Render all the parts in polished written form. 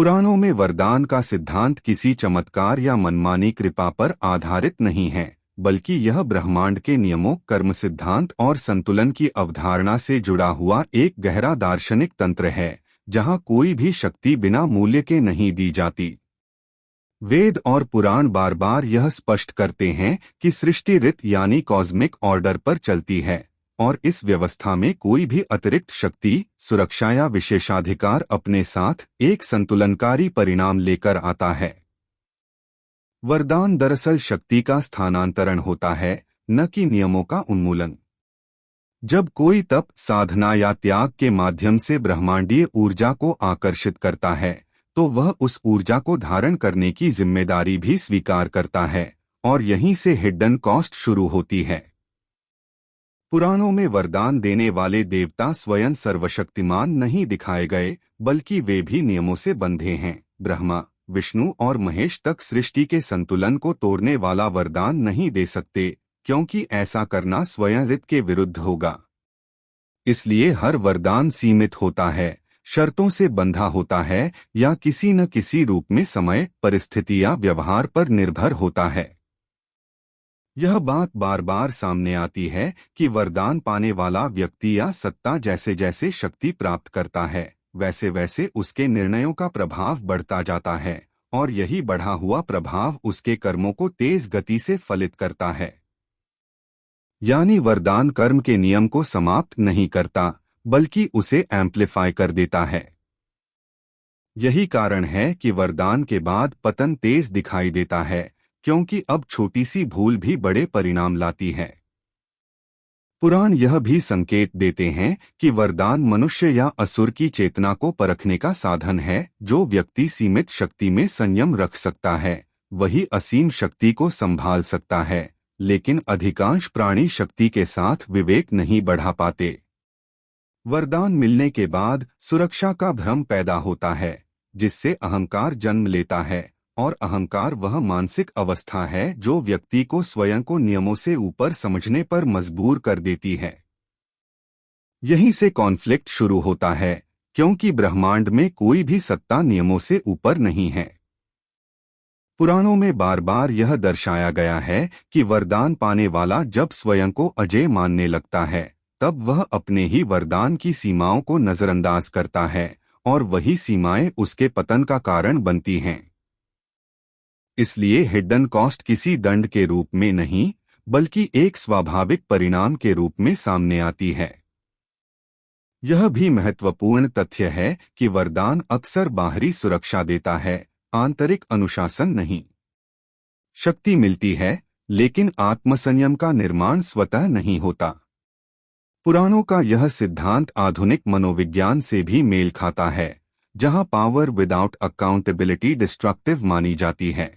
पुराणों में वरदान का सिद्धांत किसी चमत्कार या मनमानी कृपा पर आधारित नहीं है, बल्कि यह ब्रह्मांड के नियमों, कर्म सिद्धांत और संतुलन की अवधारणा से जुड़ा हुआ एक गहरा दार्शनिक तंत्र है, जहां कोई भी शक्ति बिना मूल्य के नहीं दी जाती। वेद और पुराण बार बार यह स्पष्ट करते हैं कि सृष्टि रीत यानी कॉस्मिक ऑर्डर पर चलती है, और इस व्यवस्था में कोई भी अतिरिक्त शक्ति, सुरक्षा या विशेषाधिकार अपने साथ एक संतुलनकारी परिणाम लेकर आता है। वरदान दरअसल शक्ति का स्थानांतरण होता है, न कि नियमों का उन्मूलन। जब कोई तप, साधना या त्याग के माध्यम से ब्रह्मांडीय ऊर्जा को आकर्षित करता है, तो वह उस ऊर्जा को धारण करने की जिम्मेदारी भी स्वीकार करता है, और यहीं से हिडन कॉस्ट शुरू होती है। पुराणों में वरदान देने वाले देवता स्वयं सर्वशक्तिमान नहीं दिखाए गए, बल्कि वे भी नियमों से बंधे हैं। ब्रह्मा, विष्णु और महेश तक सृष्टि के संतुलन को तोड़ने वाला वरदान नहीं दे सकते, क्योंकि ऐसा करना स्वयं रीत के विरुद्ध होगा। इसलिए हर वरदान सीमित होता है, शर्तों से बंधा होता है, या किसी न किसी रूप में समय, परिस्थिति या व्यवहार पर निर्भर होता है। यह बात बार बार सामने आती है कि वरदान पाने वाला व्यक्ति या सत्ता जैसे जैसे शक्ति प्राप्त करता है, वैसे वैसे उसके निर्णयों का प्रभाव बढ़ता जाता है, और यही बढ़ा हुआ प्रभाव उसके कर्मों को तेज गति से फलित करता है। यानी वरदान कर्म के नियम को समाप्त नहीं करता, बल्कि उसे एम्प्लीफाई कर देता है। यही कारण है कि वरदान के बाद पतन तेज दिखाई देता है, क्योंकि अब छोटी सी भूल भी बड़े परिणाम लाती है। पुराण यह भी संकेत देते हैं कि वरदान मनुष्य या असुर की चेतना को परखने का साधन है। जो व्यक्ति सीमित शक्ति में संयम रख सकता है, वही असीम शक्ति को संभाल सकता है, लेकिन अधिकांश प्राणी शक्ति के साथ विवेक नहीं बढ़ा पाते। वरदान मिलने के बाद सुरक्षा का भ्रम पैदा होता है, जिससे अहंकार जन्म लेता है, और अहंकार वह मानसिक अवस्था है जो व्यक्ति को स्वयं को नियमों से ऊपर समझने पर मजबूर कर देती है। यहीं से कॉन्फ्लिक्ट शुरू होता है, क्योंकि ब्रह्मांड में कोई भी सत्ता नियमों से ऊपर नहीं है। पुराणों में बार बार यह दर्शाया गया है कि वरदान पाने वाला जब स्वयं को अजेय मानने लगता है, तब वह अपने ही वरदान की सीमाओं को नजरअंदाज करता है, और वही सीमाएं उसके पतन का कारण बनती हैं। इसलिए हिडन कॉस्ट किसी दंड के रूप में नहीं, बल्कि एक स्वाभाविक परिणाम के रूप में सामने आती है। यह भी महत्वपूर्ण तथ्य है कि वरदान अक्सर बाहरी सुरक्षा देता है, आंतरिक अनुशासन नहीं। शक्ति मिलती है, लेकिन आत्मसंयम का निर्माण स्वतः नहीं होता। पुराणों का यह सिद्धांत आधुनिक मनोविज्ञान से भी मेल खाता है, जहां पावर विदाउट अकाउंटेबिलिटी डिस्ट्रक्टिव मानी जाती है।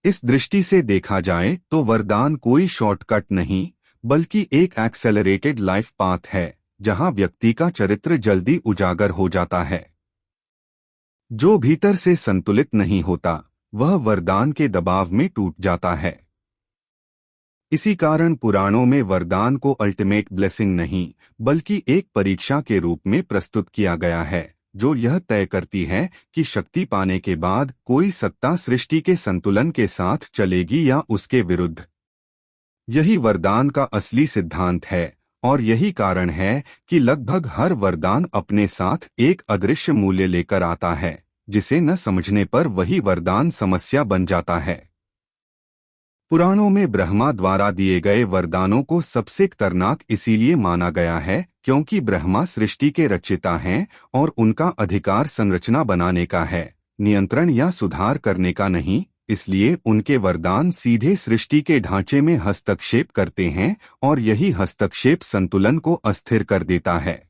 इस दृष्टि से देखा जाए तो वरदान कोई शॉर्टकट नहीं, बल्कि एक एक्सेलरेटेड लाइफ पाथ है, जहां व्यक्ति का चरित्र जल्दी उजागर हो जाता है। जो भीतर से संतुलित नहीं होता, वह वरदान के दबाव में टूट जाता है। इसी कारण पुराणों में वरदान को अल्टीमेट ब्लेसिंग नहीं, बल्कि एक परीक्षा के रूप में प्रस्तुत किया गया है, जो यह तय करती है कि शक्ति पाने के बाद कोई सत्ता सृष्टि के संतुलन के साथ चलेगी या उसके विरुद्ध। यही वरदान का असली सिद्धांत है, और यही कारण है कि लगभग हर वरदान अपने साथ एक अदृश्य मूल्य लेकर आता है, जिसे न समझने पर वही वरदान समस्या बन जाता है। पुराणों में ब्रह्मा द्वारा दिए गए वरदानों को सबसे खतरनाक इसीलिए माना गया है, क्योंकि ब्रह्मा सृष्टि के रचयिता हैं, और उनका अधिकार संरचना बनाने का है, नियंत्रण या सुधार करने का नहीं। इसलिए उनके वरदान सीधे सृष्टि के ढांचे में हस्तक्षेप करते हैं, और यही हस्तक्षेप संतुलन को अस्थिर कर देता है।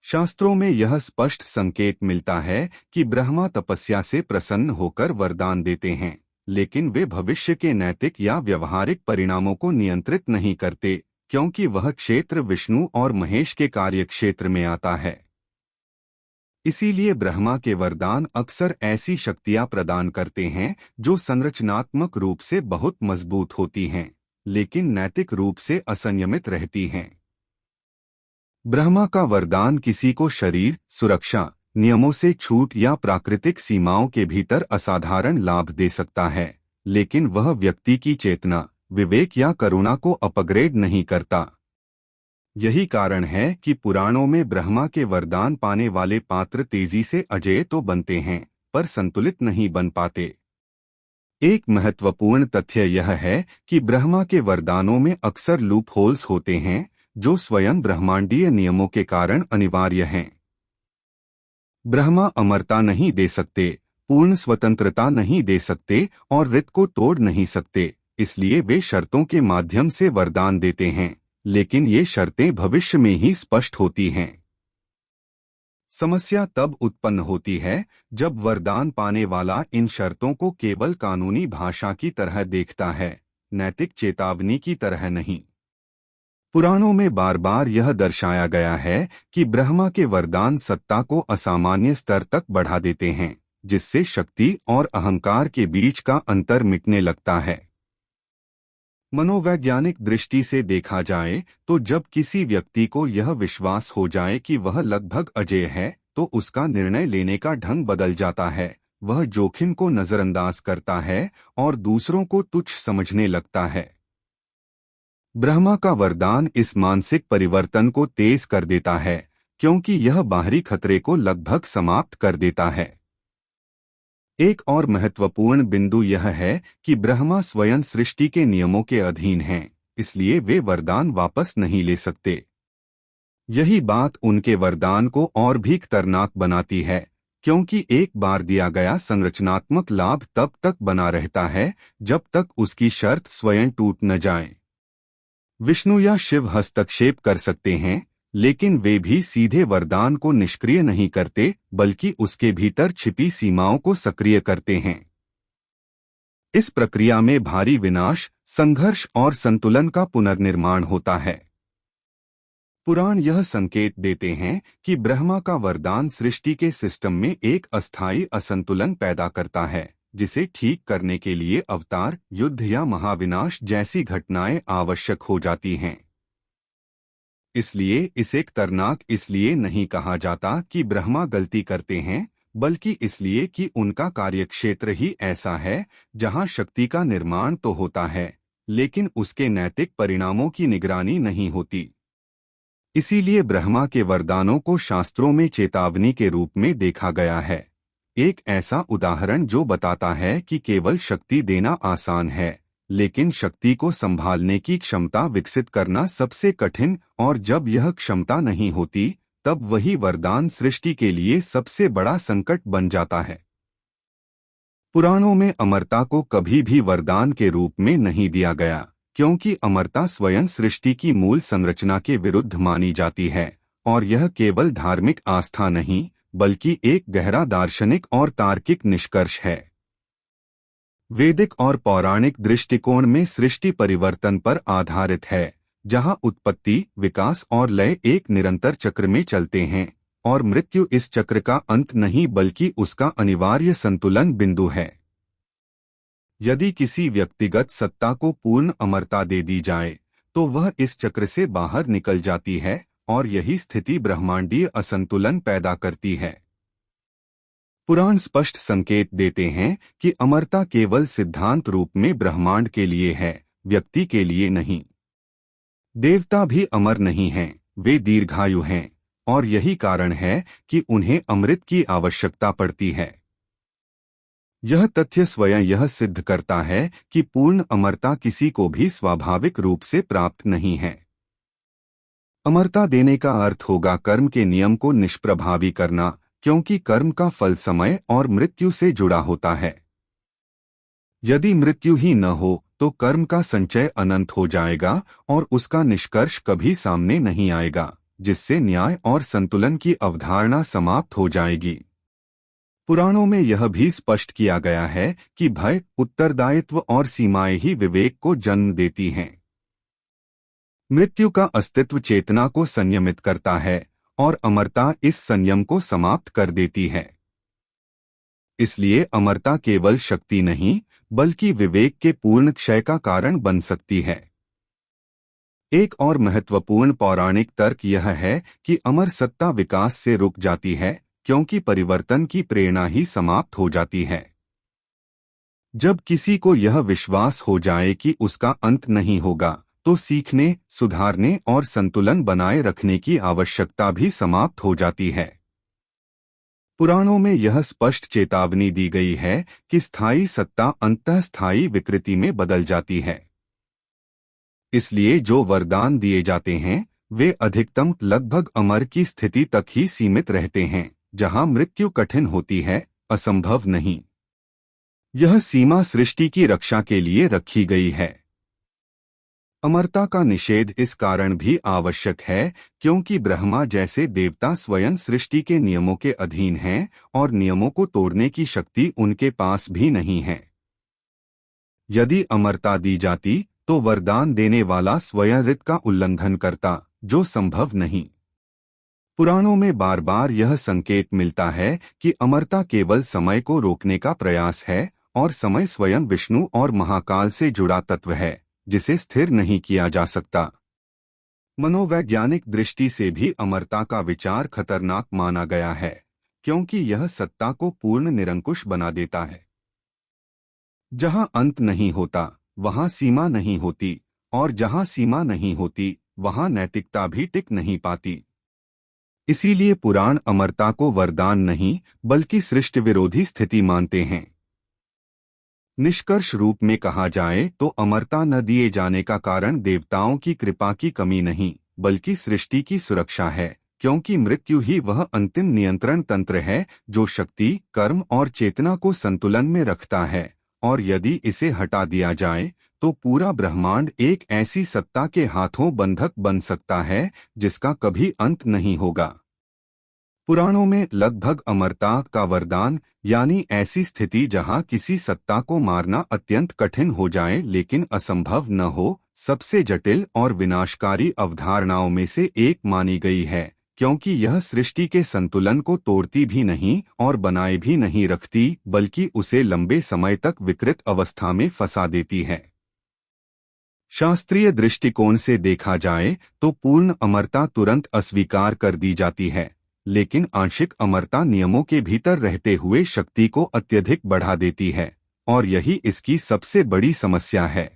शास्त्रों में यह स्पष्ट संकेत मिलता है कि ब्रह्मा तपस्या से प्रसन्न होकर वरदान देते हैं, लेकिन वे भविष्य के नैतिक या व्यवहारिक परिणामों को नियंत्रित नहीं करते, क्योंकि वह क्षेत्र विष्णु और महेश के कार्यक्षेत्र में आता है। इसीलिए ब्रह्मा के वरदान अक्सर ऐसी शक्तियां प्रदान करते हैं जो संरचनात्मक रूप से बहुत मजबूत होती हैं, लेकिन नैतिक रूप से असंयमित रहती हैं। ब्रह्मा का वरदान किसी को शरीर, सुरक्षा, नियमों से छूट या प्राकृतिक सीमाओं के भीतर असाधारण लाभ दे सकता है, लेकिन वह व्यक्ति की चेतना, विवेक या करुणा को अपग्रेड नहीं करता। यही कारण है कि पुराणों में ब्रह्मा के वरदान पाने वाले पात्र तेजी से अजेय तो बनते हैं, पर संतुलित नहीं बन पाते। एक महत्वपूर्ण तथ्य यह है कि ब्रह्मा के वरदानों में अक्सर लूप होल्स होते हैं, जो स्वयं ब्रह्मांडीय नियमों के कारण अनिवार्य हैं। ब्रह्मा अमरता नहीं दे सकते, पूर्ण स्वतंत्रता नहीं दे सकते और ऋत को तोड़ नहीं सकते, इसलिए वे शर्तों के माध्यम से वरदान देते हैं, लेकिन ये शर्तें भविष्य में ही स्पष्ट होती हैं। समस्या तब उत्पन्न होती है जब वरदान पाने वाला इन शर्तों को केवल कानूनी भाषा की तरह देखता है, नैतिक चेतावनी की तरह नहीं। पुराणों में बार बार यह दर्शाया गया है कि ब्रह्मा के वरदान सत्ता को असामान्य स्तर तक बढ़ा देते हैं, जिससे शक्ति और अहंकार के बीच का अंतर मिटने लगता है। मनोवैज्ञानिक दृष्टि से देखा जाए तो जब किसी व्यक्ति को यह विश्वास हो जाए कि वह लगभग अजेय है, तो उसका निर्णय लेने का ढंग बदल जाता है। वह जोखिम को नजरअंदाज करता है और दूसरों को तुच्छ समझने लगता है। ब्रह्मा का वरदान इस मानसिक परिवर्तन को तेज कर देता है, क्योंकि यह बाहरी खतरे को लगभग समाप्त कर देता है। एक और महत्वपूर्ण बिंदु यह है कि ब्रह्मा स्वयं सृष्टि के नियमों के अधीन हैं, इसलिए वे वरदान वापस नहीं ले सकते। यही बात उनके वरदान को और भी खतरनाक बनाती है, क्योंकि एक बार दिया गया संरचनात्मक लाभ तब तक बना रहता है जब तक उसकी शर्त स्वयं टूट न जाए। विष्णु या शिव हस्तक्षेप कर सकते हैं, लेकिन वे भी सीधे वरदान को निष्क्रिय नहीं करते, बल्कि उसके भीतर छिपी सीमाओं को सक्रिय करते हैं। इस प्रक्रिया में भारी विनाश, संघर्ष और संतुलन का पुनर्निर्माण होता है। पुराण यह संकेत देते हैं कि ब्रह्मा का वरदान सृष्टि के सिस्टम में एक अस्थायी असंतुलन पैदा करता है, जिसे ठीक करने के लिए अवतार, युद्ध या महाविनाश जैसी घटनाएं आवश्यक हो जाती हैं। इसलिए इसे खतरनाक इसलिए नहीं कहा जाता कि ब्रह्मा गलती करते हैं, बल्कि इसलिए कि उनका कार्यक्षेत्र ही ऐसा है जहां शक्ति का निर्माण तो होता है, लेकिन उसके नैतिक परिणामों की निगरानी नहीं होती। इसीलिए ब्रह्मा के वरदानों को शास्त्रों में चेतावनी के रूप में देखा गया है, एक ऐसा उदाहरण जो बताता है कि केवल शक्ति देना आसान है, लेकिन शक्ति को संभालने की क्षमता विकसित करना सबसे कठिन, और जब यह क्षमता नहीं होती, तब वही वरदान सृष्टि के लिए सबसे बड़ा संकट बन जाता है। पुराणों में अमरता को कभी भी वरदान के रूप में नहीं दिया गया, क्योंकि अमरता स्वयं सृष्टि की मूल संरचना के विरुद्ध मानी जाती है, और यह केवल धार्मिक आस्था नहीं, बल्कि एक गहरा दार्शनिक और तार्किक निष्कर्ष है। वैदिक और पौराणिक दृष्टिकोण में सृष्टि परिवर्तन पर आधारित है, जहां उत्पत्ति, विकास और लय एक निरंतर चक्र में चलते हैं, और मृत्यु इस चक्र का अंत नहीं बल्कि उसका अनिवार्य संतुलन बिंदु है। यदि किसी व्यक्तिगत सत्ता को पूर्ण अमरता दे दी जाए, तो वह इस चक्र से बाहर निकल जाती है, और यही स्थिति ब्रह्मांडीय असंतुलन पैदा करती है। पुराण स्पष्ट संकेत देते हैं कि अमरता केवल सिद्धांत रूप में ब्रह्मांड के लिए है, व्यक्ति के लिए नहीं। देवता भी अमर नहीं हैं, वे दीर्घायु हैं, और यही कारण है कि उन्हें अमृत की आवश्यकता पड़ती है। यह तथ्य स्वयं यह सिद्ध करता है कि पूर्ण अमरता किसी को भी स्वाभाविक रूप से प्राप्त नहीं है। अमरता देने का अर्थ होगा कर्म के नियम को निष्प्रभावी करना, क्योंकि कर्म का फल समय और मृत्यु से जुड़ा होता है। यदि मृत्यु ही न हो तो कर्म का संचय अनंत हो जाएगा और उसका निष्कर्ष कभी सामने नहीं आएगा, जिससे न्याय और संतुलन की अवधारणा समाप्त हो जाएगी। पुराणों में यह भी स्पष्ट किया गया है कि भय, उत्तरदायित्व और सीमाएं ही विवेक को जन्म देती हैं। मृत्यु का अस्तित्व चेतना को संयमित करता है, और अमरता इस संयम को समाप्त कर देती है। इसलिए अमरता केवल शक्ति नहीं, बल्कि विवेक के पूर्ण क्षय का कारण बन सकती है। एक और महत्वपूर्ण पौराणिक तर्क यह है कि अमर सत्ता विकास से रुक जाती है, क्योंकि परिवर्तन की प्रेरणा ही समाप्त हो जाती है। जब किसी को यह विश्वास हो जाए कि उसका अंत नहीं होगा, तो सीखने, सुधारने और संतुलन बनाए रखने की आवश्यकता भी समाप्त हो जाती है। पुराणों में यह स्पष्ट चेतावनी दी गई है कि स्थायी सत्ता अंततः स्थायी विकृति में बदल जाती है। इसलिए जो वरदान दिए जाते हैं वे अधिकतम लगभग अमर की स्थिति तक ही सीमित रहते हैं, जहां मृत्यु कठिन होती है, असंभव नहीं। यह सीमा सृष्टि की रक्षा के लिए रखी गई है। अमरता का निषेध इस कारण भी आवश्यक है क्योंकि ब्रह्मा जैसे देवता स्वयं सृष्टि के नियमों के अधीन हैं और नियमों को तोड़ने की शक्ति उनके पास भी नहीं है। यदि अमरता दी जाती तो वरदान देने वाला स्वयं ऋत का उल्लंघन करता, जो संभव नहीं। पुराणों में बार बार यह संकेत मिलता है कि अमरता केवल समय को रोकने का प्रयास है और समय स्वयं विष्णु और महाकाल से जुड़ा तत्व है जिसे स्थिर नहीं किया जा सकता। मनोवैज्ञानिक दृष्टि से भी अमरता का विचार खतरनाक माना गया है क्योंकि यह सत्ता को पूर्ण निरंकुश बना देता है। जहां अंत नहीं होता वहां सीमा नहीं होती, और जहां सीमा नहीं होती वहां नैतिकता भी टिक नहीं पाती। इसीलिए पुराण अमरता को वरदान नहीं बल्कि सृष्टि विरोधी स्थिति मानते हैं। निष्कर्ष रूप में कहा जाए तो अमरता न दिए जाने का कारण देवताओं की कृपा की कमी नहीं बल्कि सृष्टि की सुरक्षा है, क्योंकि मृत्यु ही वह अंतिम नियंत्रण तंत्र है जो शक्ति, कर्म और चेतना को संतुलन में रखता है, और यदि इसे हटा दिया जाए तो पूरा ब्रह्मांड एक ऐसी सत्ता के हाथों बंधक बन सकता है जिसका कभी अंत नहीं होगा। पुराणों में लगभग अमरता का वरदान यानी ऐसी स्थिति जहां किसी सत्ता को मारना अत्यंत कठिन हो जाए लेकिन असंभव न हो, सबसे जटिल और विनाशकारी अवधारणाओं में से एक मानी गई है, क्योंकि यह सृष्टि के संतुलन को तोड़ती भी नहीं और बनाए भी नहीं रखती बल्कि उसे लंबे समय तक विकृत अवस्था में फंसा देती है। शास्त्रीय दृष्टिकोण से देखा जाए तो पूर्ण अमरता तुरंत अस्वीकार कर दी जाती है, लेकिन आंशिक अमरता नियमों के भीतर रहते हुए शक्ति को अत्यधिक बढ़ा देती है, और यही इसकी सबसे बड़ी समस्या है।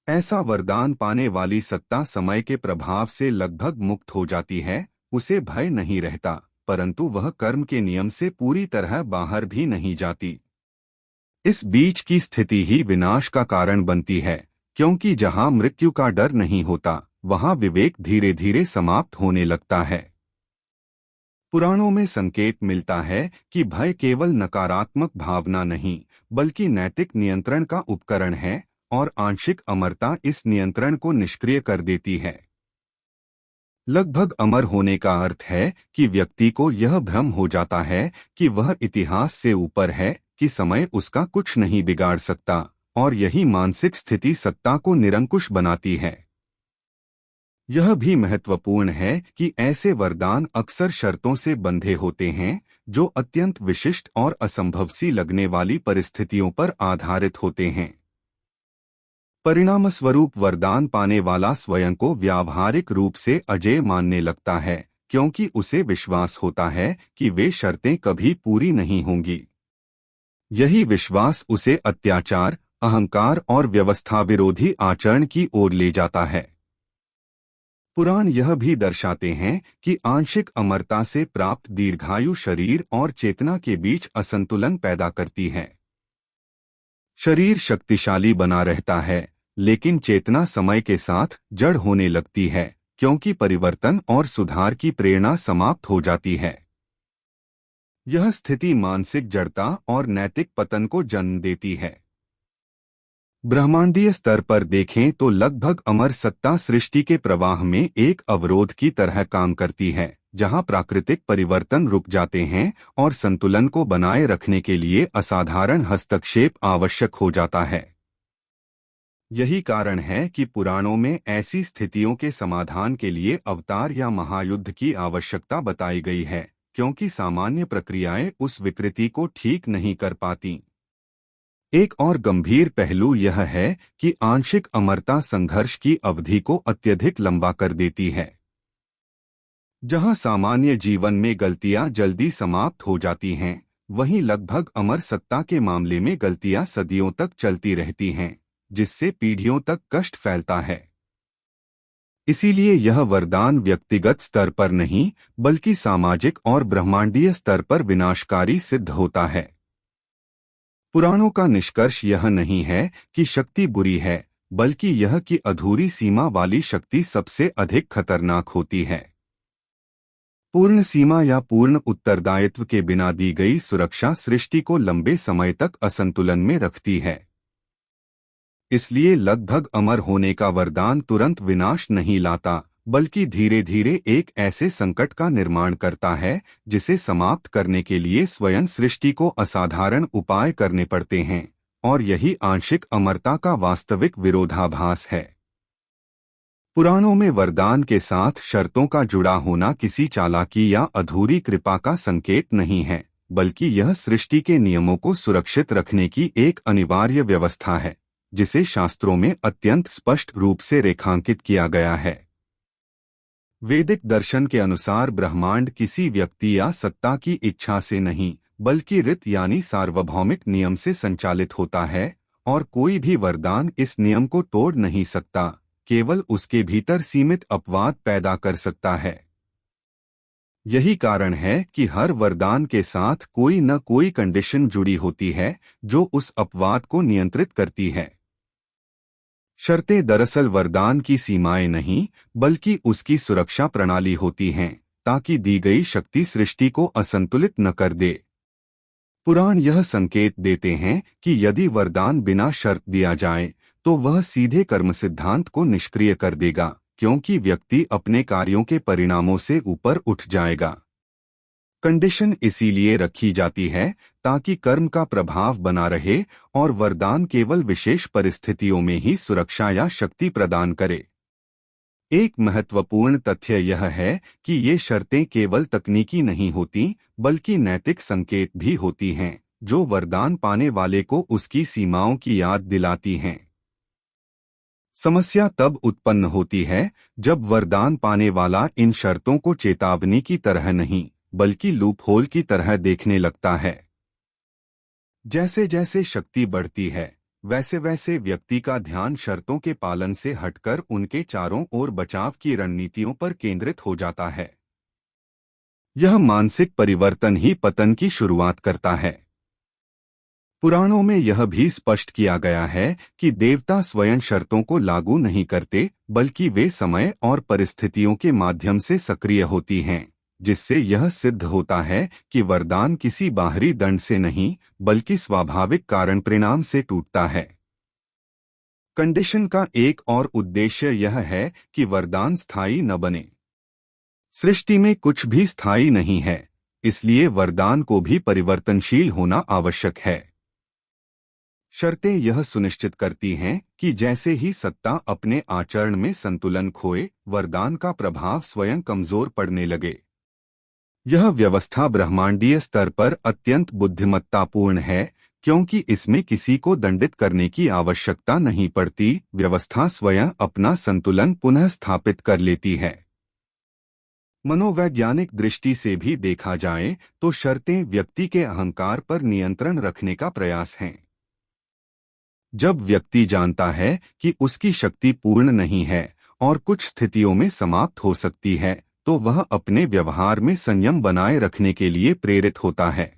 ऐसा वरदान पाने वाली सत्ता समय के प्रभाव से लगभग मुक्त हो जाती है, उसे भय नहीं रहता, परंतु वह कर्म के नियम से पूरी तरह बाहर भी नहीं जाती। इस बीच की स्थिति ही विनाश का कारण बनती है, क्योंकि जहां मृत्यु का डर नहीं होता वहां विवेक धीरे धीरे समाप्त होने लगता है। पुराणों में संकेत मिलता है कि भय केवल नकारात्मक भावना नहीं बल्कि नैतिक नियंत्रण का उपकरण है, और आंशिक अमरता इस नियंत्रण को निष्क्रिय कर देती है। लगभग अमर होने का अर्थ है कि व्यक्ति को यह भ्रम हो जाता है कि वह इतिहास से ऊपर है, कि समय उसका कुछ नहीं बिगाड़ सकता, और यही मानसिक स्थिति सत्ता को निरंकुश बनाती है। यह भी महत्वपूर्ण है कि ऐसे वरदान अक्सर शर्तों से बंधे होते हैं जो अत्यंत विशिष्ट और असंभव सी लगने वाली परिस्थितियों पर आधारित होते हैं। परिणामस्वरूप वरदान पाने वाला स्वयं को व्यावहारिक रूप से अजेय मानने लगता है, क्योंकि उसे विश्वास होता है कि वे शर्तें कभी पूरी नहीं होंगी। यही विश्वास उसे अत्याचार, अहंकार और व्यवस्था विरोधी आचरण की ओर ले जाता है। पुराण यह भी दर्शाते हैं कि आंशिक अमरता से प्राप्त दीर्घायु शरीर और चेतना के बीच असंतुलन पैदा करती है। शरीर शक्तिशाली बना रहता है, लेकिन चेतना समय के साथ जड़ होने लगती है, क्योंकि परिवर्तन और सुधार की प्रेरणा समाप्त हो जाती है। यह स्थिति मानसिक जड़ता और नैतिक पतन को जन्म देती है। ब्रह्मांडीय स्तर पर देखें तो लगभग अमर सत्ता सृष्टि के प्रवाह में एक अवरोध की तरह काम करती है, जहां प्राकृतिक परिवर्तन रुक जाते हैं और संतुलन को बनाए रखने के लिए असाधारण हस्तक्षेप आवश्यक हो जाता है। यही कारण है कि पुराणों में ऐसी स्थितियों के समाधान के लिए अवतार या महायुद्ध की आवश्यकता बताई गई है, क्योंकि सामान्य प्रक्रियाएं उस विकृति को ठीक नहीं कर पाती। एक और गंभीर पहलू यह है कि आंशिक अमरता संघर्ष की अवधि को अत्यधिक लंबा कर देती है। जहां सामान्य जीवन में गलतियां जल्दी समाप्त हो जाती हैं, वहीं लगभग अमर सत्ता के मामले में गलतियां सदियों तक चलती रहती हैं, जिससे पीढ़ियों तक कष्ट फैलता है। इसीलिए यह वरदान व्यक्तिगत स्तर पर नहीं, बल्कि सामाजिक और ब्रह्मांडीय स्तर पर विनाशकारी सिद्ध होता है। पुराणों का निष्कर्ष यह नहीं है कि शक्ति बुरी है, बल्कि यह कि अधूरी सीमा वाली शक्ति सबसे अधिक खतरनाक होती है। पूर्ण सीमा या पूर्ण उत्तरदायित्व के बिना दी गई सुरक्षा सृष्टि को लंबे समय तक असंतुलन में रखती है। इसलिए लगभग अमर होने का वरदान तुरंत विनाश नहीं लाता, बल्कि धीरे धीरे एक ऐसे संकट का निर्माण करता है जिसे समाप्त करने के लिए स्वयं सृष्टि को असाधारण उपाय करने पड़ते हैं, और यही आंशिक अमरता का वास्तविक विरोधाभास है। पुराणों में वरदान के साथ शर्तों का जुड़ा होना किसी चालाकी या अधूरी कृपा का संकेत नहीं है, बल्कि यह सृष्टि के नियमों को सुरक्षित रखने की एक अनिवार्य व्यवस्था है, जिसे शास्त्रों में अत्यंत स्पष्ट रूप से रेखांकित किया गया है। वैदिक दर्शन के अनुसार ब्रह्मांड किसी व्यक्ति या सत्ता की इच्छा से नहीं, बल्कि ऋत यानी सार्वभौमिक नियम से संचालित होता है, और कोई भी वरदान इस नियम को तोड़ नहीं सकता, केवल उसके भीतर सीमित अपवाद पैदा कर सकता है। यही कारण है कि हर वरदान के साथ कोई न कोई कंडीशन जुड़ी होती है जो उस अपवाद को नियंत्रित करती है। शर्तें दरअसल वरदान की सीमाएं नहीं, बल्कि उसकी सुरक्षा प्रणाली होती हैं, ताकि दी गई शक्ति सृष्टि को असंतुलित न कर दे। पुराण यह संकेत देते हैं कि यदि वरदान बिना शर्त दिया जाए तो वह सीधे कर्म सिद्धांत को निष्क्रिय कर देगा, क्योंकि व्यक्ति अपने कार्यों के परिणामों से ऊपर उठ जाएगा। कंडीशन इसीलिए रखी जाती है ताकि कर्म का प्रभाव बना रहे और वरदान केवल विशेष परिस्थितियों में ही सुरक्षा या शक्ति प्रदान करे। एक महत्वपूर्ण तथ्य यह है कि ये शर्तें केवल तकनीकी नहीं होती, बल्कि नैतिक संकेत भी होती हैं, जो वरदान पाने वाले को उसकी सीमाओं की याद दिलाती हैं। समस्या तब उत्पन्न होती है जब वरदान पाने वाला इन शर्तों को चेतावनी की तरह नहीं, बल्कि लूपहोल की तरह देखने लगता है। जैसे जैसे शक्ति बढ़ती है, वैसे वैसे व्यक्ति का ध्यान शर्तों के पालन से हटकर उनके चारों ओर बचाव की रणनीतियों पर केंद्रित हो जाता है। यह मानसिक परिवर्तन ही पतन की शुरुआत करता है। पुराणों में यह भी स्पष्ट किया गया है कि देवता स्वयं शर्तों को लागू नहीं करते, बल्कि वे समय और परिस्थितियों के माध्यम से सक्रिय होती हैं, जिससे यह सिद्ध होता है कि वरदान किसी बाहरी दंड से नहीं, बल्कि स्वाभाविक कारण परिणाम से टूटता है। कंडीशन का एक और उद्देश्य यह है कि वरदान स्थायी न बने। सृष्टि में कुछ भी स्थायी नहीं है, इसलिए वरदान को भी परिवर्तनशील होना आवश्यक है। शर्तें यह सुनिश्चित करती हैं कि जैसे ही सत्ता अपने आचरण में संतुलन खोए, वरदान का प्रभाव स्वयं कमजोर पड़ने लगे। यह व्यवस्था ब्रह्मांडीय स्तर पर अत्यंत बुद्धिमत्तापूर्ण है, क्योंकि इसमें किसी को दंडित करने की आवश्यकता नहीं पड़ती, व्यवस्था स्वयं अपना संतुलन पुनः स्थापित कर लेती है। मनोवैज्ञानिक दृष्टि से भी देखा जाए तो शर्तें व्यक्ति के अहंकार पर नियंत्रण रखने का प्रयास हैं। जब व्यक्ति जानता है कि उसकी शक्ति पूर्ण नहीं है और कुछ स्थितियों में समाप्त हो सकती है, तो वह अपने व्यवहार में संयम बनाए रखने के लिए प्रेरित होता है।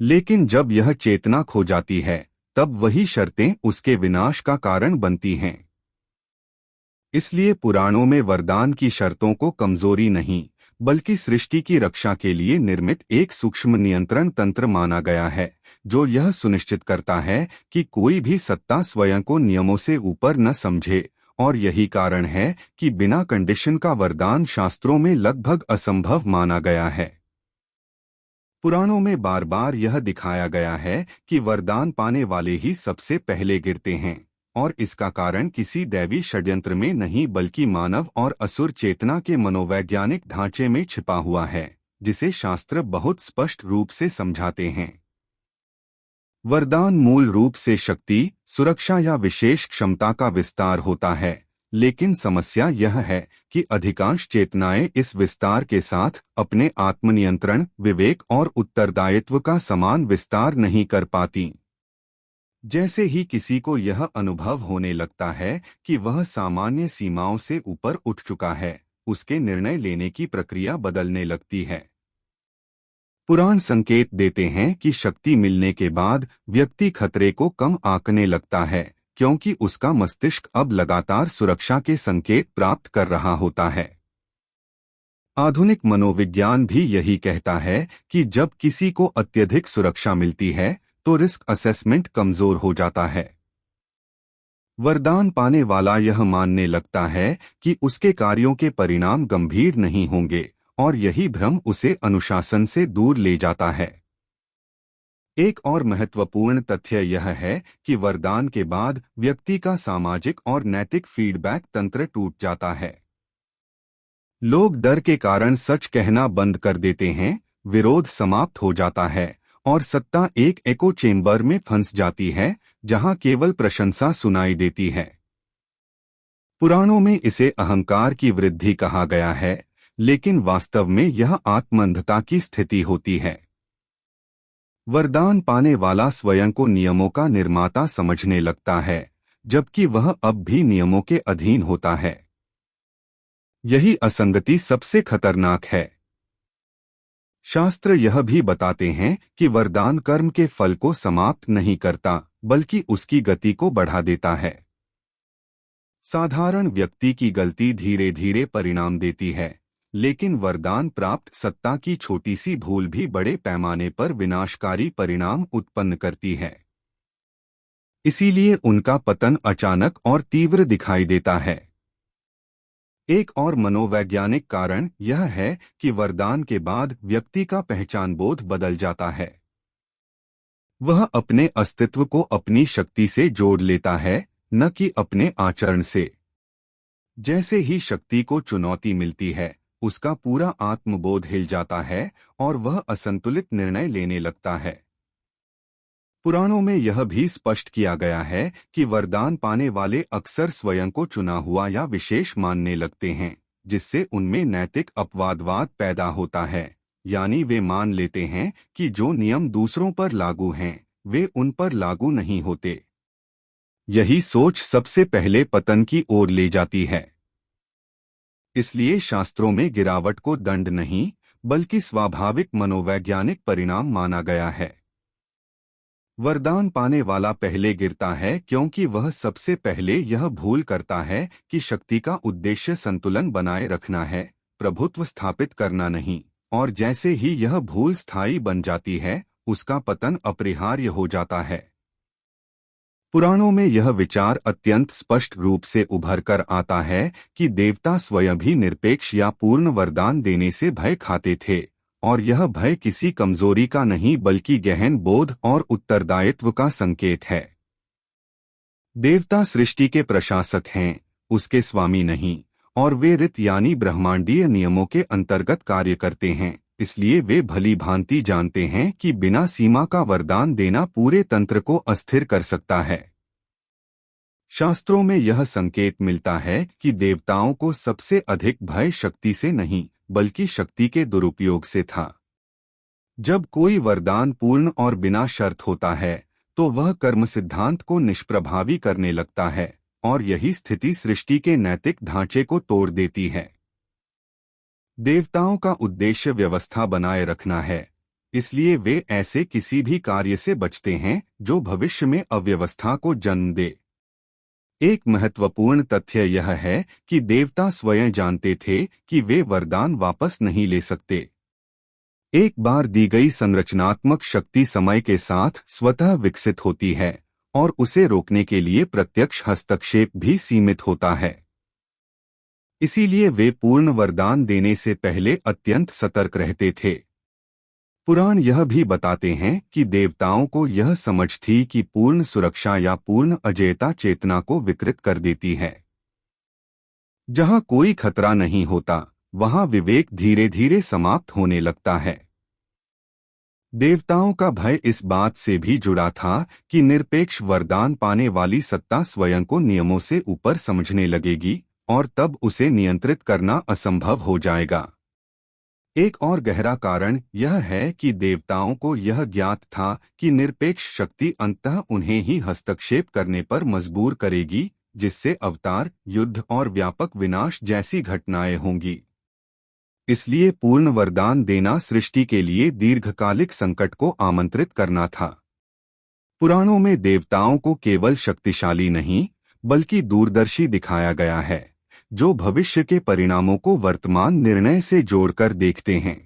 लेकिन जब यह चेतना खो जाती है, तब वही शर्तें उसके विनाश का कारण बनती हैं। इसलिए पुराणों में वरदान की शर्तों को कमजोरी नहीं, बल्कि सृष्टि की रक्षा के लिए निर्मित एक सूक्ष्म नियंत्रण तंत्र माना गया है, जो यह सुनिश्चित करता है कि कोई भी सत्ता स्वयं को नियमों से ऊपर न समझे, और यही कारण है कि बिना कंडीशन का वरदान शास्त्रों में लगभग असंभव माना गया है। पुराणों में बार बार यह दिखाया गया है कि वरदान पाने वाले ही सबसे पहले गिरते हैं, और इसका कारण किसी दैवी षड्यंत्र में नहीं, बल्कि मानव और असुर चेतना के मनोवैज्ञानिक ढांचे में छिपा हुआ है, जिसे शास्त्र बहुत स्पष्ट रूप से समझाते हैं। वरदान मूल रूप से शक्ति, सुरक्षा या विशेष क्षमता का विस्तार होता है, लेकिन समस्या यह है कि अधिकांश चेतनाएं इस विस्तार के साथ अपने आत्मनियंत्रण, विवेक और उत्तरदायित्व का समान विस्तार नहीं कर पाती। जैसे ही किसी को यह अनुभव होने लगता है कि वह सामान्य सीमाओं से ऊपर उठ चुका है, उसके निर्णय लेने की प्रक्रिया बदलने लगती है। पुराण संकेत देते हैं कि शक्ति मिलने के बाद व्यक्ति खतरे को कम आंकने लगता है, क्योंकि उसका मस्तिष्क अब लगातार सुरक्षा के संकेत प्राप्त कर रहा होता है। आधुनिक मनोविज्ञान भी यही कहता है कि जब किसी को अत्यधिक सुरक्षा मिलती है तो रिस्क असेसमेंट कमजोर हो जाता है। वरदान पाने वाला यह मानने लगता है कि उसके कार्यों के परिणाम गंभीर नहीं होंगे, और यही भ्रम उसे अनुशासन से दूर ले जाता है। एक और महत्वपूर्ण तथ्य यह है कि वरदान के बाद व्यक्ति का सामाजिक और नैतिक फीडबैक तंत्र टूट जाता है। लोग डर के कारण सच कहना बंद कर देते हैं, विरोध समाप्त हो जाता है और सत्ता एक एको चेम्बर में फंस जाती है जहां केवल प्रशंसा सुनाई देती है। पुराणों में इसे अहंकार की वृद्धि कहा गया है, लेकिन वास्तव में यह आत्मंधता की स्थिति होती है। वरदान पाने वाला स्वयं को नियमों का निर्माता समझने लगता है, जबकि वह अब भी नियमों के अधीन होता है। यही असंगति सबसे खतरनाक है। शास्त्र यह भी बताते हैं कि वरदान कर्म के फल को समाप्त नहीं करता, बल्कि उसकी गति को बढ़ा देता है। साधारण व्यक्ति की गलती धीरे धीरे परिणाम देती है, लेकिन वरदान प्राप्त सत्ता की छोटी सी भूल भी बड़े पैमाने पर विनाशकारी परिणाम उत्पन्न करती है। इसीलिए उनका पतन अचानक और तीव्र दिखाई देता है। एक और मनोवैज्ञानिक कारण यह है कि वरदान के बाद व्यक्ति का पहचान बोध बदल जाता है। वह अपने अस्तित्व को अपनी शक्ति से जोड़ लेता है, न कि अपने आचरण से। जैसे ही शक्ति को चुनौती मिलती है, उसका पूरा आत्मबोध हिल जाता है और वह असंतुलित निर्णय लेने लगता है। पुराणों में यह भी स्पष्ट किया गया है कि वरदान पाने वाले अक्सर स्वयं को चुना हुआ या विशेष मानने लगते हैं, जिससे उनमें नैतिक अपवादवाद पैदा होता है। यानी वे मान लेते हैं कि जो नियम दूसरों पर लागू हैं, वे उन पर लागू नहीं होते। यही सोच सबसे पहले पतन की ओर ले जाती है। इसलिए शास्त्रों में गिरावट को दंड नहीं, बल्कि स्वाभाविक मनोवैज्ञानिक परिणाम माना गया है। वरदान पाने वाला पहले गिरता है क्योंकि वह सबसे पहले यह भूल करता है कि शक्ति का उद्देश्य संतुलन बनाए रखना है, प्रभुत्व स्थापित करना नहीं। और जैसे ही यह भूल स्थायी बन जाती है, उसका पतन अपरिहार्य हो जाता है। पुराणों में यह विचार अत्यंत स्पष्ट रूप से उभर कर आता है कि देवता स्वयं भी निरपेक्ष या पूर्ण वरदान देने से भय खाते थे, और यह भय किसी कमजोरी का नहीं बल्कि गहन बोध और उत्तरदायित्व का संकेत है। देवता सृष्टि के प्रशासक हैं, उसके स्वामी नहीं, और वे ऋत यानी ब्रह्मांडीय नियमों के अंतर्गत कार्य करते हैं। इसलिए वे भली भांति जानते हैं कि बिना सीमा का वरदान देना पूरे तंत्र को अस्थिर कर सकता है। शास्त्रों में यह संकेत मिलता है कि देवताओं को सबसे अधिक भय शक्ति से नहीं, बल्कि शक्ति के दुरुपयोग से था। जब कोई वरदान पूर्ण और बिना शर्त होता है, तो वह कर्म सिद्धांत को निष्प्रभावी करने लगता है, और यही स्थिति सृष्टि के नैतिक ढांचे को तोड़ देती है। देवताओं का उद्देश्य व्यवस्था बनाए रखना है, इसलिए वे ऐसे किसी भी कार्य से बचते हैं जो भविष्य में अव्यवस्था को जन्म दे। एक महत्वपूर्ण तथ्य यह है कि देवता स्वयं जानते थे कि वे वरदान वापस नहीं ले सकते। एक बार दी गई संरचनात्मक शक्ति समय के साथ स्वतः विकसित होती है, और उसे रोकने के लिए प्रत्यक्ष हस्तक्षेप भी सीमित होता है। इसीलिए वे पूर्ण वरदान देने से पहले अत्यंत सतर्क रहते थे। पुराण यह भी बताते हैं कि देवताओं को यह समझ थी कि पूर्ण सुरक्षा या पूर्ण अजेयता चेतना को विकृत कर देती है। जहां कोई खतरा नहीं होता, वहां विवेक धीरे धीरे समाप्त होने लगता है। देवताओं का भय इस बात से भी जुड़ा था कि निरपेक्ष वरदान पाने वाली सत्ता स्वयं को नियमों से ऊपर समझने लगेगी और तब उसे नियंत्रित करना असंभव हो जाएगा। एक और गहरा कारण यह है कि देवताओं को यह ज्ञात था कि निरपेक्ष शक्ति अंततः उन्हें ही हस्तक्षेप करने पर मजबूर करेगी, जिससे अवतार, युद्ध और व्यापक विनाश जैसी घटनाएं होंगी। इसलिए पूर्ण वरदान देना सृष्टि के लिए दीर्घकालिक संकट को आमंत्रित करना था। पुराणों में देवताओं को केवल शक्तिशाली नहीं, बल्कि दूरदर्शी दिखाया गया है, जो भविष्य के परिणामों को वर्तमान निर्णय से जोड़कर देखते हैं।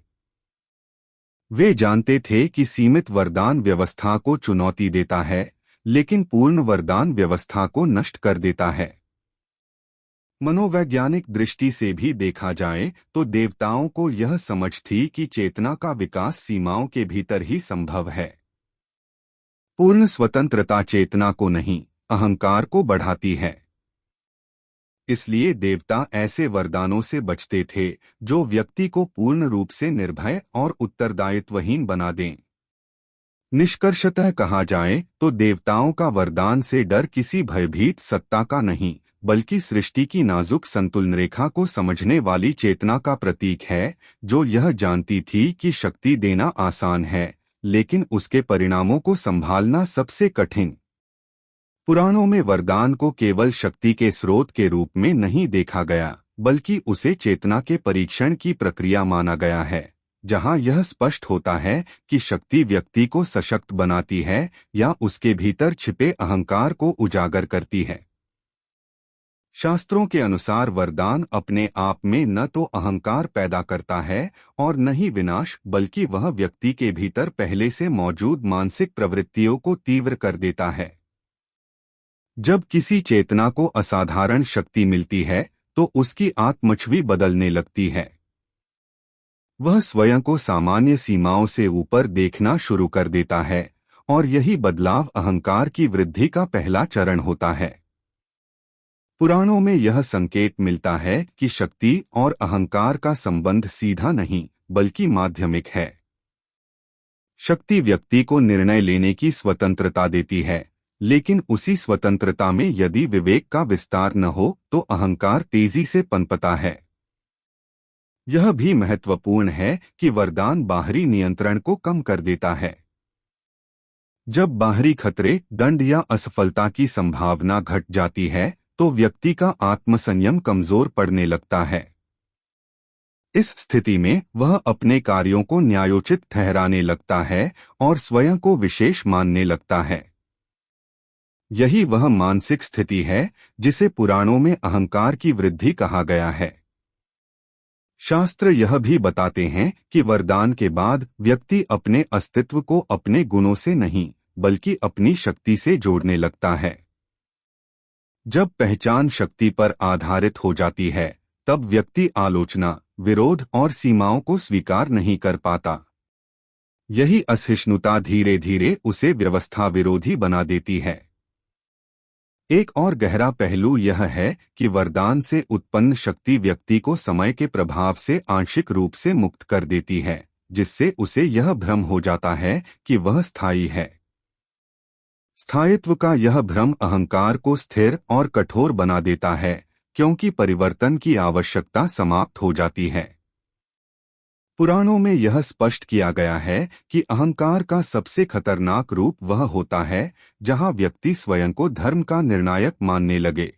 वे जानते थे कि सीमित वरदान व्यवस्था को चुनौती देता है, लेकिन पूर्ण वरदान व्यवस्था को नष्ट कर देता है। मनोवैज्ञानिक दृष्टि से भी देखा जाए तो देवताओं को यह समझ थी कि चेतना का विकास सीमाओं के भीतर ही संभव है। पूर्ण स्वतंत्रता चेतना को नहीं, अहंकार को बढ़ाती है। इसलिए देवता ऐसे वरदानों से बचते थे जो व्यक्ति को पूर्ण रूप से निर्भय और उत्तरदायित्वहीन बना दें। निष्कर्षतः कहा जाए तो देवताओं का वरदान से डर किसी भयभीत सत्ता का नहीं, बल्कि सृष्टि की नाजुक संतुलन रेखा को समझने वाली चेतना का प्रतीक है, जो यह जानती थी कि शक्ति देना आसान है, लेकिन उसके परिणामों को संभालना सबसे कठिन। पुराणों में वरदान को केवल शक्ति के स्रोत के रूप में नहीं देखा गया, बल्कि उसे चेतना के परीक्षण की प्रक्रिया माना गया है, जहां यह स्पष्ट होता है कि शक्ति व्यक्ति को सशक्त बनाती है या उसके भीतर छिपे अहंकार को उजागर करती है। शास्त्रों के अनुसार वरदान अपने आप में न तो अहंकार पैदा करता है और न ही विनाश, बल्कि वह व्यक्ति के भीतर पहले से मौजूद मानसिक प्रवृत्तियों को तीव्र कर देता है। जब किसी चेतना को असाधारण शक्ति मिलती है तो उसकी आत्मछवि बदलने लगती है। वह स्वयं को सामान्य सीमाओं से ऊपर देखना शुरू कर देता है और यही बदलाव अहंकार की वृद्धि का पहला चरण होता है। पुराणों में यह संकेत मिलता है कि शक्ति और अहंकार का संबंध सीधा नहीं, बल्कि माध्यमिक है। शक्ति व्यक्ति को निर्णय लेने की स्वतंत्रता देती है, लेकिन उसी स्वतंत्रता में यदि विवेक का विस्तार न हो तो अहंकार तेजी से पनपता है। यह भी महत्वपूर्ण है कि वरदान बाहरी नियंत्रण को कम कर देता है। जब बाहरी खतरे, दंड या असफलता की संभावना घट जाती है तो व्यक्ति का आत्मसंयम कमजोर पड़ने लगता है। इस स्थिति में वह अपने कार्यों को न्यायोचित ठहराने लगता है और स्वयं को विशेष मानने लगता है। यही वह मानसिक स्थिति है जिसे पुराणों में अहंकार की वृद्धि कहा गया है। शास्त्र यह भी बताते हैं कि वरदान के बाद व्यक्ति अपने अस्तित्व को अपने गुणों से नहीं, बल्कि अपनी शक्ति से जोड़ने लगता है। जब पहचान शक्ति पर आधारित हो जाती है, तब व्यक्ति आलोचना, विरोध और सीमाओं को स्वीकार नहीं कर पाता। यही असहिष्णुता धीरे धीरे उसे व्यवस्था विरोधी बना देती है। एक और गहरा पहलू यह है कि वरदान से उत्पन्न शक्ति व्यक्ति को समय के प्रभाव से आंशिक रूप से मुक्त कर देती है, जिससे उसे यह भ्रम हो जाता है कि वह स्थायी है। स्थायित्व का यह भ्रम अहंकार को स्थिर और कठोर बना देता है, क्योंकि परिवर्तन की आवश्यकता समाप्त हो जाती है। पुराणों में यह स्पष्ट किया गया है कि अहंकार का सबसे खतरनाक रूप वह होता है जहां व्यक्ति स्वयं को धर्म का निर्णायक मानने लगे।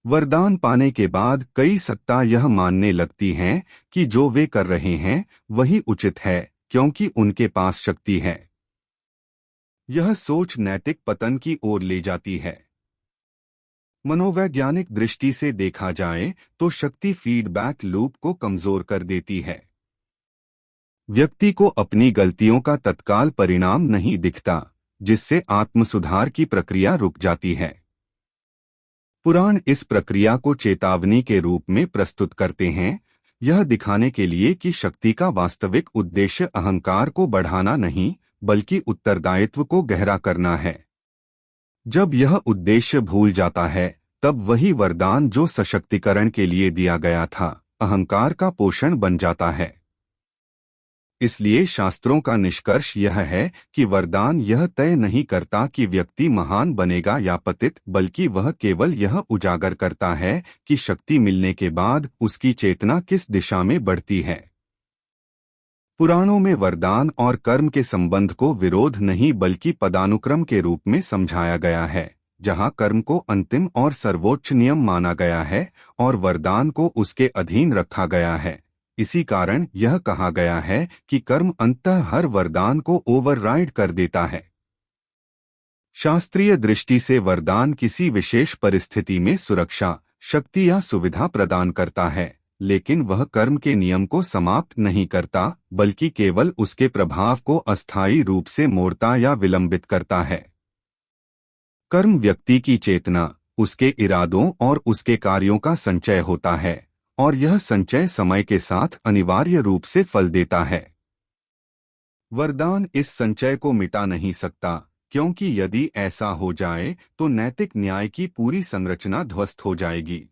वरदान पाने के बाद कई सत्ता यह मानने लगती हैं कि जो वे कर रहे हैं वही उचित है, क्योंकि उनके पास शक्ति है। यह सोच नैतिक पतन की ओर ले जाती है। मनोवैज्ञानिक दृष्टि से देखा जाए तो शक्ति फीडबैक लूप को कमजोर कर देती है। व्यक्ति को अपनी गलतियों का तत्काल परिणाम नहीं दिखता, जिससे आत्मसुधार की प्रक्रिया रुक जाती है। पुराण इस प्रक्रिया को चेतावनी के रूप में प्रस्तुत करते हैं, यह दिखाने के लिए कि शक्ति का वास्तविक उद्देश्य अहंकार को बढ़ाना नहीं, बल्कि उत्तरदायित्व को गहरा करना है। जब यह उद्देश्य भूल जाता है, तब वही वरदान जो सशक्तिकरण के लिए दिया गया था, अहंकार का पोषण बन जाता है। इसलिए शास्त्रों का निष्कर्ष यह है कि वरदान यह तय नहीं करता कि व्यक्ति महान बनेगा या पतित, बल्कि वह केवल यह उजागर करता है कि शक्ति मिलने के बाद उसकी चेतना किस दिशा में बढ़ती है। पुराणों में वरदान और कर्म के संबंध को विरोध नहीं बल्कि पदानुक्रम के रूप में समझाया गया है, जहां कर्म को अंतिम और सर्वोच्च नियम माना गया है और वरदान को उसके अधीन रखा गया है। इसी कारण यह कहा गया है कि कर्म अंततः हर वरदान को ओवरराइड कर देता है। शास्त्रीय दृष्टि से वरदान किसी विशेष परिस्थिति में सुरक्षा, शक्ति या सुविधा प्रदान करता है, लेकिन वह कर्म के नियम को समाप्त नहीं करता, बल्कि केवल उसके प्रभाव को अस्थायी रूप से मोड़ता या विलंबित करता है। कर्म व्यक्ति की चेतना, उसके इरादों और उसके कार्यों का संचय होता है, और यह संचय समय के साथ अनिवार्य रूप से फल देता है। वरदान इस संचय को मिटा नहीं सकता, क्योंकि यदि ऐसा हो जाए तो नैतिक न्याय की पूरी संरचना ध्वस्त हो जाएगी।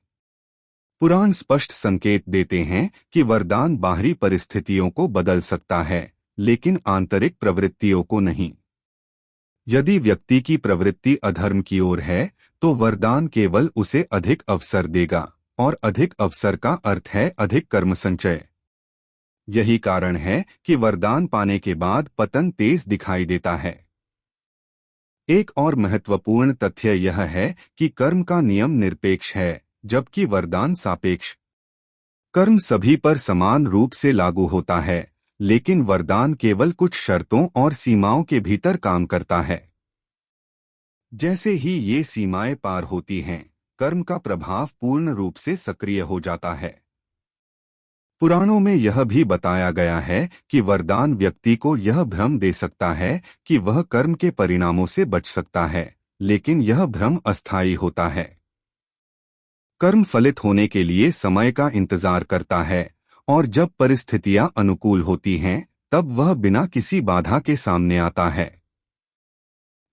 पुराण स्पष्ट संकेत देते हैं कि वरदान बाहरी परिस्थितियों को बदल सकता है, लेकिन आंतरिक प्रवृत्तियों को नहीं। यदि व्यक्ति की प्रवृत्ति अधर्म की ओर है, तो वरदान केवल उसे अधिक अवसर देगा, और अधिक अवसर का अर्थ है अधिक कर्म संचय। यही कारण है कि वरदान पाने के बाद पतन तेज दिखाई देता है। एक और महत्वपूर्ण तथ्य यह है कि कर्म का नियम निरपेक्ष है, जबकि वरदान सापेक्ष। कर्म सभी पर समान रूप से लागू होता है, लेकिन वरदान केवल कुछ शर्तों और सीमाओं के भीतर काम करता है। जैसे ही ये सीमाएं पार होती हैं, कर्म का प्रभाव पूर्ण रूप से सक्रिय हो जाता है। पुराणों में यह भी बताया गया है कि वरदान व्यक्ति को यह भ्रम दे सकता है कि वह कर्म के परिणामों से बच सकता है, लेकिन यह भ्रम अस्थायी होता है। कर्म फलित होने के लिए समय का इंतजार करता है, और जब परिस्थितियां अनुकूल होती हैं, तब वह बिना किसी बाधा के सामने आता है।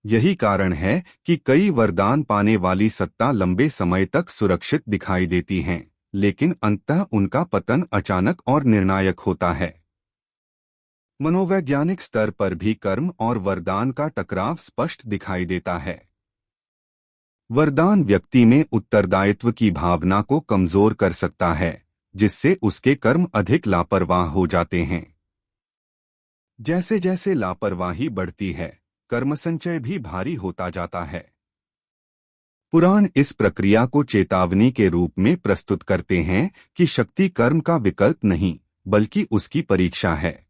यही कारण है कि कई वरदान पाने वाली सत्ता लंबे समय तक सुरक्षित दिखाई देती हैं, लेकिन अंततः उनका पतन अचानक और निर्णायक होता है। मनोवैज्ञानिक स्तर पर भी कर्म और वरदान का टकराव स्पष्ट दिखाई देता है। वरदान व्यक्ति में उत्तरदायित्व की भावना को कमजोर कर सकता है, जिससे उसके कर्म अधिक लापरवाह हो जाते हैं। जैसे जैसे लापरवाही बढ़ती है, कर्म संचय भी भारी होता जाता है। पुराण इस प्रक्रिया को चेतावनी के रूप में प्रस्तुत करते हैं कि शक्ति कर्म का विकल्प नहीं, बल्कि उसकी परीक्षा है।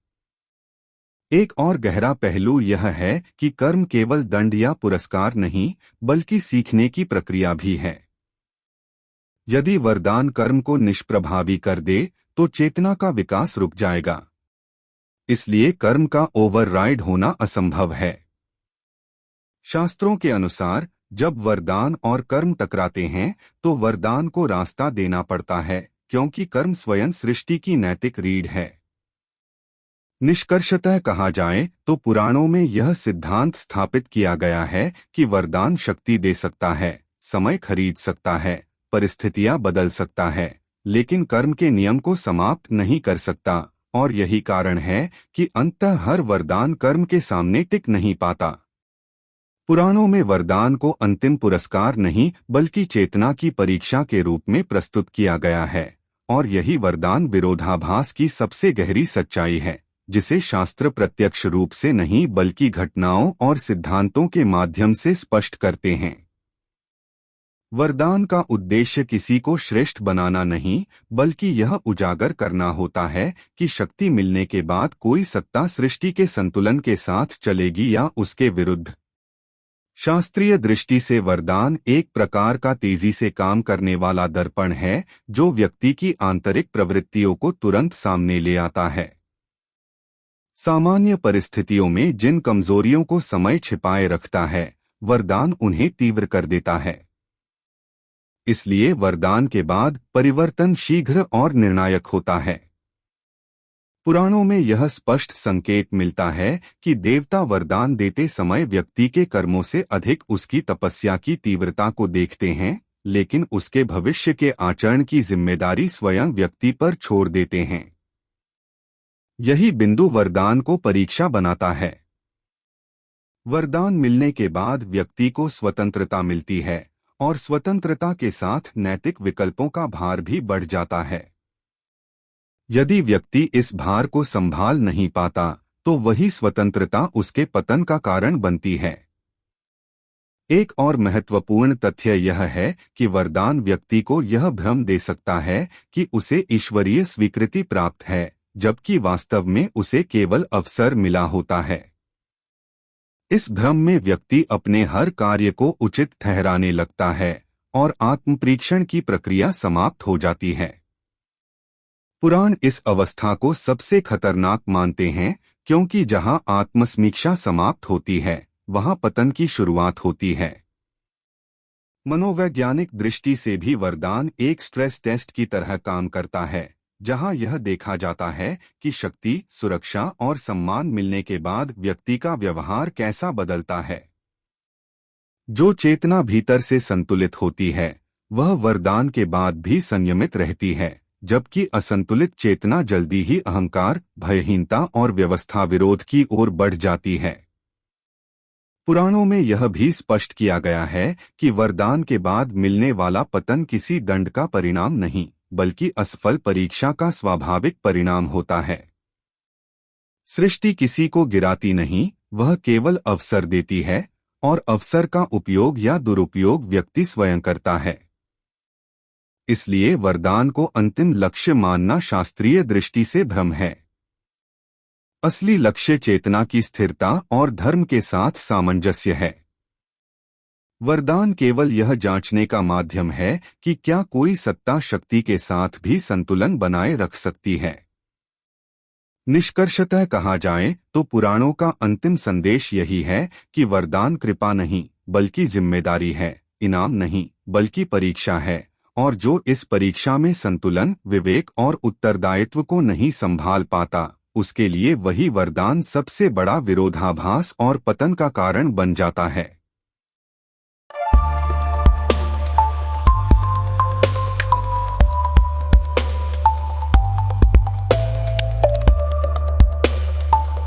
एक और गहरा पहलू यह है कि कर्म केवल दंड या पुरस्कार नहीं, बल्कि सीखने की प्रक्रिया भी है। यदि वरदान कर्म को निष्प्रभावी कर दे, तो चेतना का विकास रुक जाएगा। इसलिए कर्म का ओवरराइड होना असंभव है। शास्त्रों के अनुसार जब वरदान और कर्म टकराते हैं, तो वरदान को रास्ता देना पड़ता है, क्योंकि कर्म स्वयं सृष्टि की नैतिक रीढ़ है। निष्कर्षतः कहा जाए तो पुराणों में यह सिद्धांत स्थापित किया गया है कि वरदान शक्ति दे सकता है, समय खरीद सकता है, परिस्थितियां बदल सकता है, लेकिन कर्म के नियम को समाप्त नहीं कर सकता, और यही कारण है कि अंततः हर वरदान कर्म के सामने टिक नहीं पाता। पुराणों में वरदान को अंतिम पुरस्कार नहीं, बल्कि चेतना की परीक्षा के रूप में प्रस्तुत किया गया है, और यही वरदान विरोधाभास की सबसे गहरी सच्चाई है, जिसे शास्त्र प्रत्यक्ष रूप से नहीं बल्कि घटनाओं और सिद्धांतों के माध्यम से स्पष्ट करते हैं। वरदान का उद्देश्य किसी को श्रेष्ठ बनाना नहीं, बल्कि यह उजागर करना होता है कि शक्ति मिलने के बाद कोई सत्ता सृष्टि के संतुलन के साथ चलेगी या उसके विरुद्ध। शास्त्रीय दृष्टि से वरदान एक प्रकार का तेजी से काम करने वाला दर्पण है, जो व्यक्ति की आंतरिक प्रवृत्तियों को तुरंत सामने ले आता है। सामान्य परिस्थितियों में जिन कमजोरियों को समय छिपाए रखता है, वरदान उन्हें तीव्र कर देता है। इसलिए वरदान के बाद परिवर्तन शीघ्र और निर्णायक होता है। पुराणों में यह स्पष्ट संकेत मिलता है कि देवता वरदान देते समय व्यक्ति के कर्मों से अधिक उसकी तपस्या की तीव्रता को देखते हैं, लेकिन उसके भविष्य के आचरण की जिम्मेदारी स्वयं व्यक्ति पर छोड़ देते हैं। यही बिंदु वरदान को परीक्षा बनाता है। वरदान मिलने के बाद व्यक्ति को स्वतंत्रता मिलती है और स्वतंत्रता के साथ नैतिक विकल्पों का भार भी बढ़ जाता है। यदि व्यक्ति इस भार को संभाल नहीं पाता तो वही स्वतंत्रता उसके पतन का कारण बनती है। एक और महत्वपूर्ण तथ्य यह है कि वरदान व्यक्ति को यह भ्रम दे सकता है कि उसे ईश्वरीय स्वीकृति प्राप्त है, जबकि वास्तव में उसे केवल अवसर मिला होता है। इस भ्रम में व्यक्ति अपने हर कार्य को उचित ठहराने लगता है और आत्मपरीक्षण की प्रक्रिया समाप्त हो जाती है। पुराण इस अवस्था को सबसे खतरनाक मानते हैं, क्योंकि जहां आत्मसमीक्षा समाप्त होती है वहां पतन की शुरुआत होती है। मनोवैज्ञानिक दृष्टि से भी वरदान एक स्ट्रेस टेस्ट की तरह काम करता है, जहां यह देखा जाता है कि शक्ति, सुरक्षा और सम्मान मिलने के बाद व्यक्ति का व्यवहार कैसा बदलता है। जो चेतना भीतर से संतुलित होती है वह वरदान के बाद भी संयमित रहती है, जबकि असंतुलित चेतना जल्दी ही अहंकार, भयहीनता और व्यवस्था विरोध की ओर बढ़ जाती है। पुराणों में यह भी स्पष्ट किया गया है कि वरदान के बाद मिलने वाला पतन किसी दंड का परिणाम नहीं, बल्कि असफल परीक्षा का स्वाभाविक परिणाम होता है। सृष्टि किसी को गिराती नहीं, वह केवल अवसर देती है और अवसर का उपयोग या दुरुपयोग व्यक्ति स्वयं करता है। इसलिए वरदान को अंतिम लक्ष्य मानना शास्त्रीय दृष्टि से भ्रम है। असली लक्ष्य चेतना की स्थिरता और धर्म के साथ सामंजस्य है। वरदान केवल यह जांचने का माध्यम है कि क्या कोई सत्ता शक्ति के साथ भी संतुलन बनाए रख सकती है। निष्कर्षतः कहा जाए तो पुराणों का अंतिम संदेश यही है कि वरदान कृपा नहीं बल्कि जिम्मेदारी है, इनाम नहीं बल्कि परीक्षा है, और जो इस परीक्षा में संतुलन, विवेक और उत्तरदायित्व को नहीं संभाल पाता उसके लिए वही वरदान सबसे बड़ा विरोधाभास और पतन का कारण बन जाता है।